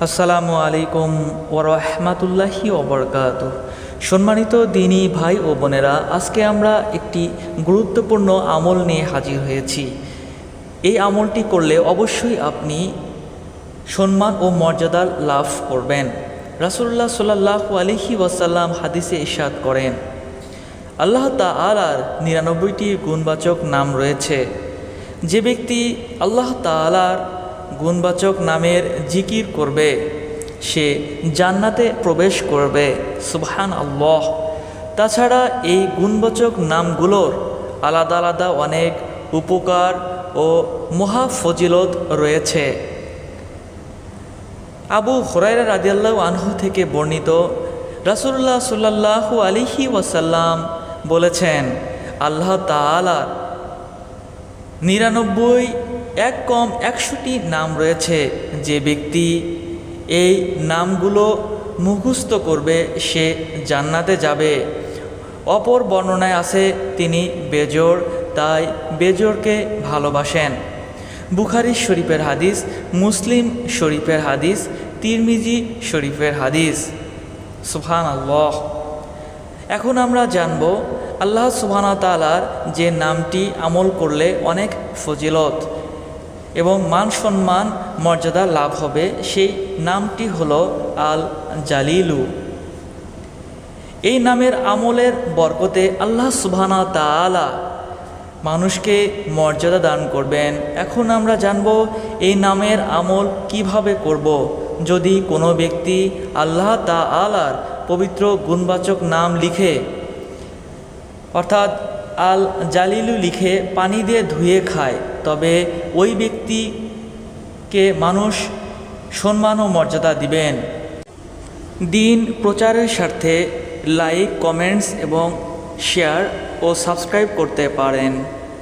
আসসালামু আলাইকুম ওয়া রাহমাতুল্লাহি ওয়া বারাকাতুহু। সম্মানিত দিনী ভাই ও বোনেরা, আজকে আমরা একটি গুরুত্বপূর্ণ আমল নিয়ে হাজির হয়েছি। এই আমলটি করলে অবশ্যই আপনি সম্মান ও মর্যাদা লাভ করবেন। রাসূলুল্লাহ সাল্লাল্লাহু আলাইহি ওয়াসাল্লাম হাদিসে ইরশাদ করেন, আল্লাহ তাআলার ৯৯টি গুণবাচক নাম রয়েছে। যে ব্যক্তি আল্লাহ তাআলার গুণবাচক নামের জিকির করবে সে জান্নাতে প্রবেশ করবে। সুবহানাল্লাহ। তাছাড়া এই গুণবাচক নামগুলোর আলাদা আলাদা অনেক উপকার ও মহা ফজিলত রয়েছে। আবু হুরায়রা রাদিয়াল্লাহু আনহু থেকে বর্ণিত, রাসূলুল্লাহ সাল্লাল্লাহু আলাইহি ওয়াসাল্লাম বলেছেন, আল্লাহ তাআলার ৯৯ এক কম ১০০টি নাম রয়েছে। যে ব্যক্তি এই নামগুলো মুখস্থ করবে সে জান্নাতে যাবে। অপর বর্ণনায় আছে তিনি বেজোড়, তাই বেজোড়কে ভালোবাসেন। বুখারী শরীফের হাদিস, মুসলিম শরীফের হাদিস, তিরমিজি শরীফের হাদিস। সুবহানাল্লাহ। এখন আমরা জানব আল্লাহ সুবহানাহু ওয়া তাআলার যে নামটি আমল করলে অনেক ফজিলত এবং মান সম্মান মর্যাদা লাভ হবে, সেই নামটি হলো আল জালিলু। এই নামের আমলের বরকতে আল্লাহ সুবহানাহু ওয়া তাআলা মানুষকে মর্যাদা দান করবেন। এখন আমরা জানব এই নামের আমল কিভাবে করব। যদি কোনো ব্যক্তি আল্লাহ তাআলার পবিত্র গুণবাচক নাম লিখে, অর্থাৎ আল জালিলু লিখে পানি দিয়ে ধুয়ে খায়, তবে ওই ব্যক্তিকে মানুষ সম্মান ও মর্যাদা দিবেন। দিন প্রচারের স্বার্থে লাইক, কমেন্টস এবং শেয়ার ও সাবস্ক্রাইব করতে পারেন।